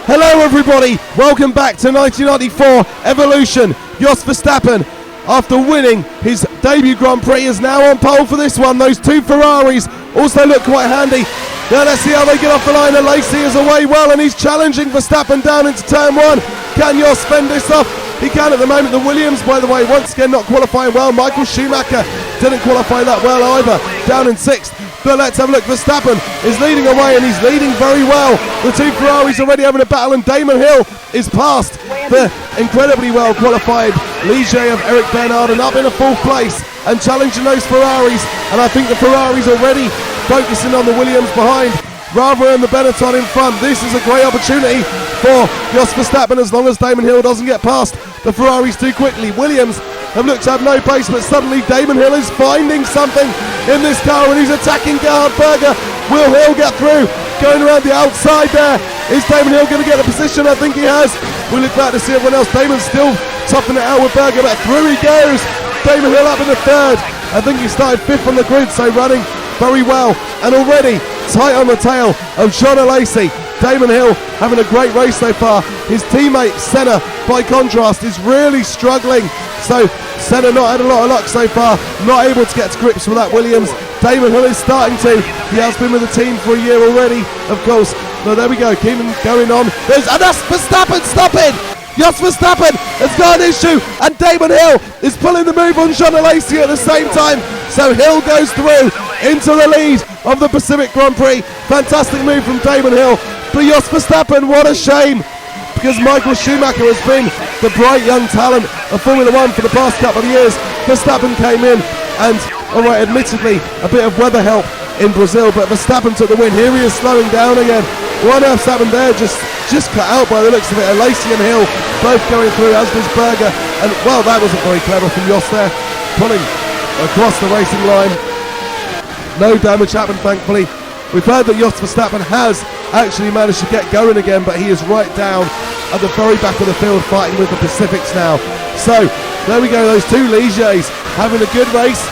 Hello everybody, welcome back to 1994 Evolution. Jos Verstappen, after winning his debut Grand Prix, is now on pole for this one. Those two Ferraris also look quite handy. Now let's see how they get off the line. Alesi is away well and he's challenging Verstappen down into turn one. Can Jos fend this off? He can at the moment. The Williams, by the way, once again not qualifying well. Michael Schumacher didn't qualify that well either, down in 6th. But let's have a look. Verstappen is leading away and he's leading very well. The two Ferraris already having a battle and Damonhill is past the incredibly well qualified Ligier of Ericbernard and up in a 4th place and challenging those Ferraris. And I think the Ferraris already focusing on the Williams behind rather than the Benetton in front. This is a great opportunity for Jos Verstappen as long as Damonhill doesn't get past the Ferraris too quickly. Williams have looked to have no pace, but suddenly Damonhill is finding something in this car and he's attacking gerhardberger. Will Hill get through? Going around the outside there. Is Damonhill going to get the position? I think he has. We look back to see everyone else. Damon's still topping it out with Berger, but through he goes. Damonhill up in the 3rd. I think he started 5th on the grid, so running very well. And already tight on the tail of jeanalesi. Damonhill having a great race so far. His teammate Senna, by contrast, is really struggling. So Senna not had a lot of luck so far, not able to get to grips with that Williams. Damonhill is starting to. He has been with the team for a year already, of course. So there we go, keeping going on. And that's Verstappen, stop it! Jos Verstappen has got an issue and Damonhill is pulling the move on jeanalesi at the same time. So Hill goes through into the lead of the Pacific Grand Prix. Fantastic move from Damonhill. But Jos Verstappen, what a shame, because Michael Schumacher has been the bright young talent of Formula 1 for the past couple of years. Verstappen came in and, alright, admittedly, a bit of weather help in Brazil, but Verstappen took the win. Here he is slowing down again. What else happened there? Just cut out by the looks of it. Alesi and Hill both going through, as does Berger. And, well, that wasn't very clever from Jos there, pulling across the racing line. No damage happened, thankfully. We've heard that Jos Verstappen has actually managed to get going again, but he is right down at the very back of the field fighting with the Pacifics now. So, there we go, those two Ligiers having a good race.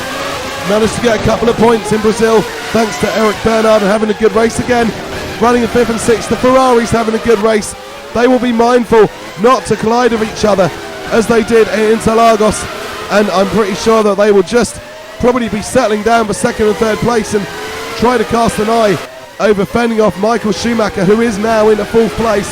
Managed to get a couple of points in Brazil thanks to Ericbernard and having a good race again. Running in 5th and 6th, the Ferraris having a good race. They will be mindful not to collide with each other as they did in Interlagos, and I'm pretty sure that they will just probably be settling down for 2nd and 3rd place and try to cast an eye over fending off Michael Schumacher, who is now in the 4th place.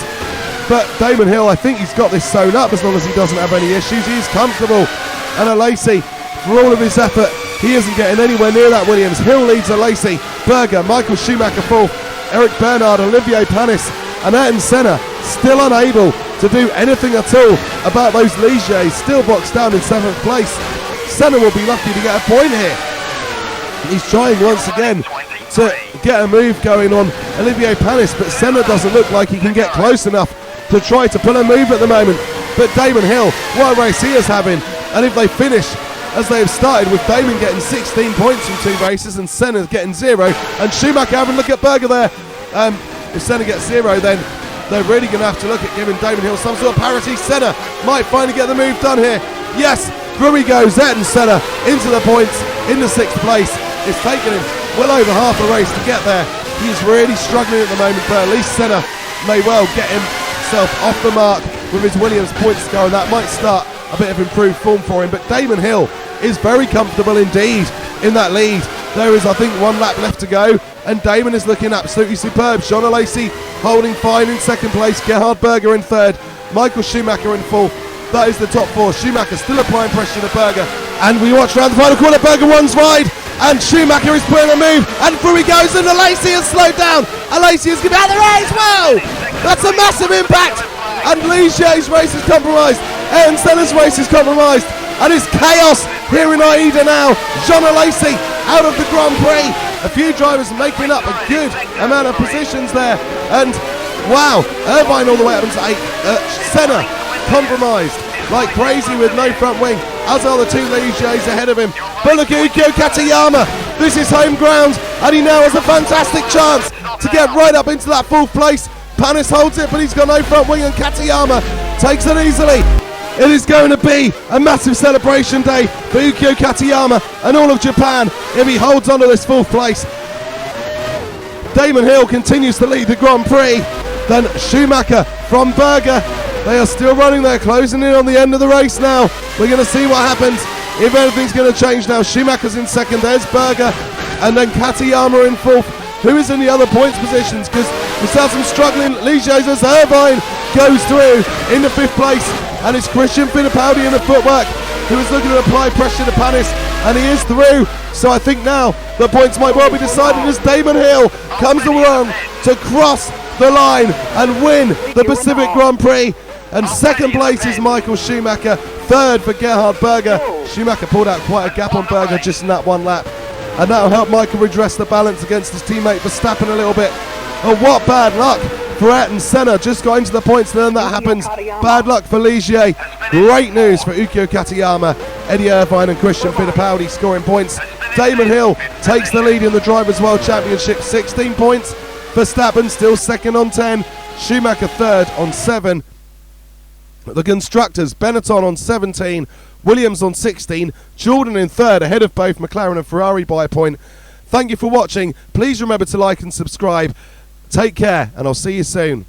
But Damonhill, I think he's got this sewn up as long as he doesn't have any issues. He's comfortable. And Alesi, for all of his effort, he isn't getting anywhere near that Williams. Hill leads Alesi, Berger, Michael Schumacher 4th, Ericbernard, Olivier Panis and Ayrton Senna still unable to do anything at all about those Ligiers, still boxed down in 7th place. Senna will be lucky to get a point here. He's trying once again to get a move going on Olivier Panis, but Senna doesn't look like he can get close enough to try to pull a move at the moment. But Damonhill, what a race he is having, and if they finish as they have started, with Damon getting 16 points from 2 races and Senna getting 0, and Schumacher having a look at Berger there. If Senna gets 0, then they're really going to have to look at giving Damonhill some sort of parity. Senna might finally get the move done here. Yes, through he goes, Ayrton Senna into the points in the 6th place. It's taken him well over half a race to get there. He's really struggling at the moment, but at least Senna may well get himself off the mark with his Williams points score, and that might start a bit of improved form for him. But Damonhill is very comfortable indeed in that lead. There is, I think, 1 lap left to go, and Damon is looking absolutely superb. jeanalesi holding fine in 2nd place, gerhardberger in 3rd, Michael Schumacher in 4th. That is the top 4. Schumacher still applying pressure to Berger, and we watch around the final corner. Berger runs wide, and Schumacher is putting a move, and through he goes, and Alesi has slowed down. Alesi has given out the race. Wow, that's a massive impact, and Ligier's race is compromised. Ayrton Senna's race is compromised, and it's chaos here in Aida now. jeanalesi out of the Grand Prix. A few drivers making up a good amount of positions there, and wow, Irvine all the way up into 8th. Senna compromised like crazy with no front wing, as are the 2 Ligiers ahead of him. But look at ukyokatayama, this is home ground, and he now has a fantastic chance to get right up into that 4th place. Panis holds it, but he's got no front wing, and Katayama takes it easily. It is going to be a massive celebration day for Ukyokatayama and all of Japan if he holds on to this 4th place. Damonhill continues to lead the Grand Prix. then Schumacher from Berger. They are still running, they're closing in on the end of the race now. We're going to see what happens, if anything's going to change now. Schumacher's in second, there's Berger, and then Katayama in fourth. Who is in the other points positions? Because we start some struggling. Ligier's as Irvine goes through into fifth place, and it's Christian Fittipaldi in the footwork who is looking to apply pressure to Panis, and he is through. So I think now the points might well be decided as damonhill comes along to cross the line and win the Pacific Grand Prix. And second place is Michael Schumacher, third for Gerhard-Berger. Schumacher pulled out quite a gap on Berger just in that one lap, and that'll help Michael redress the balance against his teammate Verstappen a little bit. Oh, what bad luck for Ayrton-Senna, just got into the points and then that happens. Bad luck for Ligier, great news for Ukyokatayama, Eddie Irvine and Christian Fittipaldi scoring points. damonhill takes the lead in the Drivers' World Championship, 16 points. Verstappen still second on 10, Schumacher third on 7. The constructors, Benetton on 17, Williams on 16, Jordan in third, ahead of both McLaren and Ferrari by a point. Thank you for watching. Please remember to like and subscribe. Take care, and I'll see you soon.